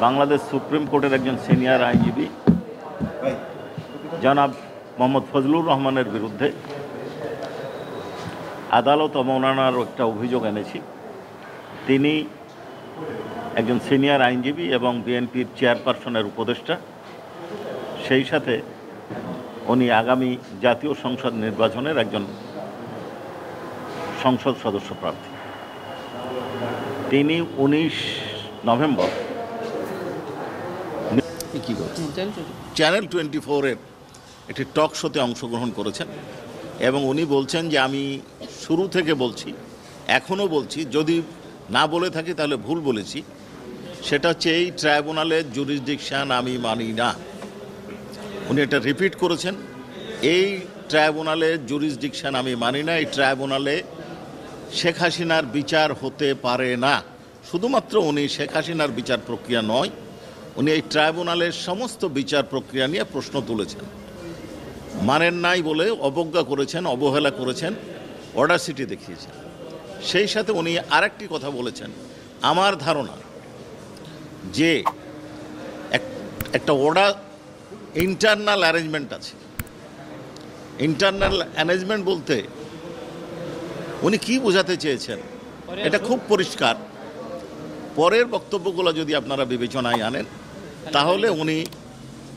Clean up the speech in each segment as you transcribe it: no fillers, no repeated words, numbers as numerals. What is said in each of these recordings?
Bangladesh supreme কোর্টের একজন senior আইনজীবী জনাব মোহাম্মদ ফজলুর রহমানের বিরুদ্ধে আদালত অবমাননার একটা অভিযোগ এনেছি। তিনি একজন সিনিয়র আইনজীবী এবং বিএনপির চেয়ারপারসনের উপদেষ্টা, সেই সাথে উনি আগামী জাতীয় সংসদ নির্বাচনের একজন সংসদ সদস্য প্রার্থী। তিনি 19 নভেম্বর চ্যানেল 24-এর একটি টক শোতে অংশগ্রহণ করেছেন এবং উনি বলছেন যে আমি শুরু থেকে বলছি, এখনও বলছি, যদি না বলে থাকি তাহলে ভুল বলেছি। সেটা হচ্ছে এই ট্রাইব্যুনালের জুরিসডিকশন আমি মানি না। উনি এটা রিপিট করেছেন, এই ট্রাইব্যুনালের জুরিসডিকশন আমি মানি না। এই ট্রাইব্যুনালে শেখ হাসিনার বিচার হতে পারে না। শুধুমাত্র উনি শেখ হাসিনার বিচার প্রক্রিয়া নয়, উনি এই ট্রাইব্যুনালের সমস্ত বিচার প্রক্রিয়া নিয়ে প্রশ্ন তুলেছেন। মানেন নাই বলে অবজ্ঞা করেছেন, অবহেলা করেছেন, অডাসিটি দেখিয়েছেন। সেই সাথে উনি আরেকটি কথা বলেছেন, আমার ধারণা যে একটা ইন্টারনাল অ্যারেঞ্জমেন্ট আছে। ইন্টারনাল অ্যারেঞ্জমেন্ট বলতে উনি কি বোঝাতে চেয়েছেন এটা খুব পরিষ্কার। পরের বক্তব্যগুলো যদি আপনারা বিবেচনায় আনেন তাহলে উনি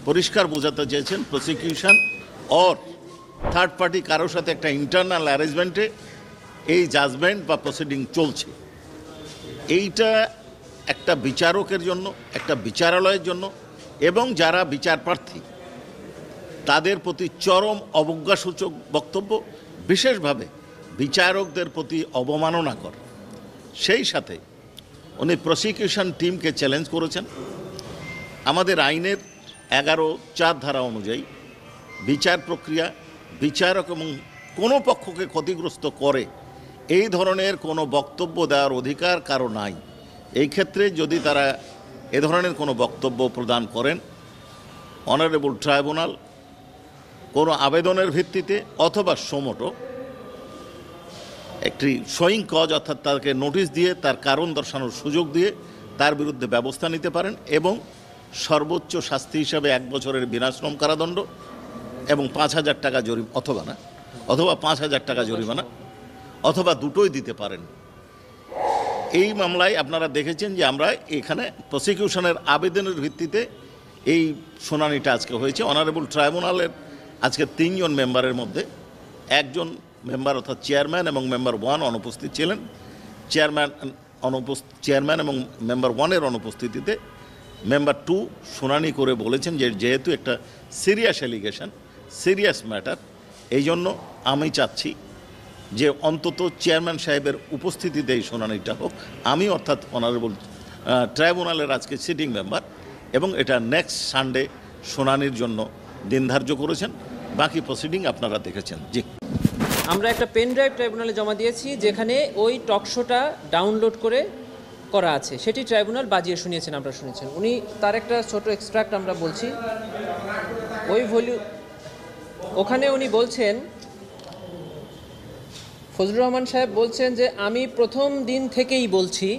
পরিষ্কার বোঝাতে চেয়েছেন প্রসিকিউশন অর থার্ড পার্টি কারোর সাথে একটা ইন্টারনাল অ্যারেঞ্জমেন্টে এই জাজমেন্ট বা প্রসিডিং চলছে। এইটা একটা বিচারকের জন্য, একটা বিচারালয়ের জন্য এবং যারা বিচার প্রার্থী তাদের প্রতি চরম অবজ্ঞাসূচক বক্তব্য, বিশেষভাবে বিচারকদের প্রতি অবমাননাকর। সেই সাথে উনি প্রসিকিউশন টিমকে চ্যালেঞ্জ করেছেন। আমাদের আইনের 11(4) ধারা অনুযায়ী বিচার প্রক্রিয়া, বিচারক এবং কোনো পক্ষকে ক্ষতিগ্রস্ত করে এই ধরনের কোনো বক্তব্য দেওয়ার অধিকার কারো নাই। এই ক্ষেত্রে যদি তারা এ ধরনের কোনো বক্তব্য প্রদান করেন, অনারেবল ট্রাইব্যুনাল কোনো আবেদনের ভিত্তিতে অথবা সোমোটো একটি শোয়িং কজ, অর্থাৎ তাকে নোটিশ দিয়ে তার কারণ দর্শানোর সুযোগ দিয়ে তার বিরুদ্ধে ব্যবস্থা নিতে পারেন এবং সর্বোচ্চ শাস্তি হিসাবে 1 বছরের বিনাশ্রম কারাদণ্ড এবং 5,000 টাকা অথবা 5,000 টাকা জরিমানা অথবা দুটোই দিতে পারেন। এই মামলায় আপনারা দেখেছেন যে আমরা এখানে প্রসিকিউশনের আবেদনের ভিত্তিতে এই শুনানিটা আজকে হয়েছে। অনারেবল ট্রাইব্যুনালের আজকে 3 জন মেম্বারের মধ্যে একজন মেম্বার অর্থাৎ চেয়ারম্যান এবং মেম্বার 1 অনুপস্থিত ছিলেন। চেয়ারম্যান এবং মেম্বার 1-এর অনুপস্থিতিতে মেম্বার 2 শুনানি করে বলেছেন যে যেহেতু একটা সিরিয়াস অ্যালিগেশন, সিরিয়াস ম্যাটার, এই জন্য আমি চাচ্ছি যে অন্তত চেয়ারম্যান সাহেবের উপস্থিতিতে এই শুনানিটা হোক। আমি অর্থাৎ অনারেবল ট্রাইব্যুনালের আজকে সিটিং মেম্বার এবং এটা নেক্সট সানডে শুনানির জন্য দিন ধার্য করেছেন। বাকি প্রসিডিং আপনারা দেখেছেন। জি, আমরা একটা পেন ড্রাইভ ট্রাইব্যুনালে জমা দিয়েছি যেখানে ওই টক শোটা ডাউনলোড করা আছে, সেটি ট্রাইব্যুনাল বাজিয়ে শুনিয়েছেন, আমরা শুনেছেন। উনি তার একটা ছোট এক্সট্রাক্ট আমরা বলছি। ওখানে উনি বলছেন, ফজলুর রহমান সাহেব বলছেন যে আমি প্রথম দিন থেকেই বলছি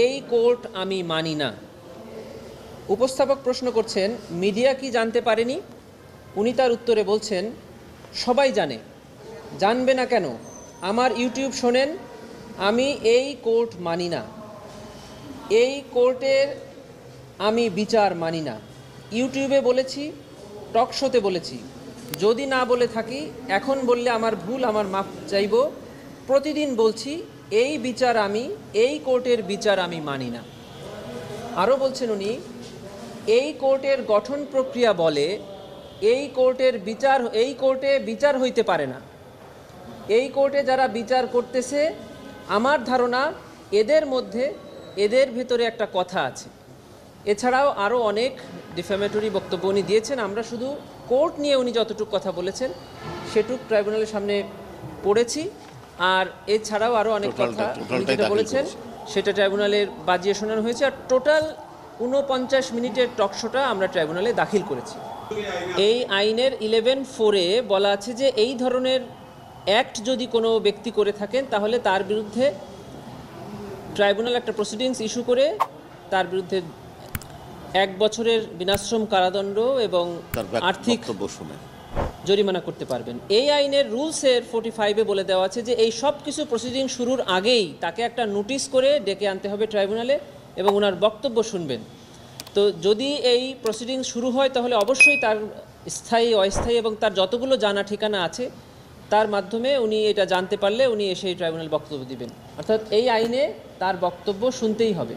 এই কোর্ট আমি মানি না। উপস্থাপক প্রশ্ন করছেন মিডিয়া কি জানতে পারেনি? উনি তার উত্তরে বলছেন সবাই জানে, জানবে না কেন? আমার ইউটিউব শোনেন, আমি এই কোর্ট মানি না, এই কোর্টের আমি বিচার মানি না। ইউটিউবে বলেছি, টক শোতে বলেছি, যদি না বলে থাকি এখন বললে আমার ভুল, আমার মাফ চাইব। প্রতিদিন বলছি এই কোর্টের বিচার আমি মানি না। আরও বলছেন উনি, এই কোর্টের গঠন প্রক্রিয়া বলে এই কোর্টে বিচার হইতে পারে না। এই কোর্টে যারা বিচার করতেছে আমার ধারণা এদের ভেতরে একটা কথা আছে। এছাড়াও আরও অনেক ডিফ্যামেটরি বক্তব্য উনি দিয়েছেন। আমরা শুধু কোর্ট নিয়ে উনি যতটুকু কথা বলেছেন সেটুক ট্রাইব্যুনালের সামনে পড়েছি। আর এছাড়াও আরও অনেক কথা উনি যেটা বলেছেন সেটা ট্রাইব্যুনালের বাজিয়ে শোনানো হয়েছে। আর টোটাল 49 মিনিটের টক শোটা আমরা ট্রাইব্যুনালে দাখিল করেছি। এই আইনের 11(4)-এ বলা আছে যে এই ধরনের অ্যাক্ট যদি কোনো ব্যক্তি করে থাকেন তাহলে তার বিরুদ্ধে ট্রাইব্যুনাল একটা প্রসিডিংস ইস্যু করে তার বিরুদ্ধে 1 বছরের বিনাশ্রম কারাদণ্ড এবং তার আর্থিক বক্তব্য শুনে জরিমানা করতে পারবেন। এই আইনের রুলসের 45-এ বলে দেওয়া আছে যে এই সব কিছু প্রসিডিং শুরুর আগেই তাকে একটা নোটিশ করে ডেকে আনতে হবে ট্রাইব্যুনালে এবং ওনার বক্তব্য শুনবেন। তো যদি এই প্রসিডিং শুরু হয় তাহলে অবশ্যই তার স্থায়ী অস্থায়ী এবং তার যতগুলো জানা ঠিকানা আছে তার মাধ্যমে উনি এটা জানতে পারলে উনি এসে ট্রাইব্যুনাল বক্তব্য দিবেন। অর্থাৎ এই আইনে তার বক্তব্য শুনতেই হবে।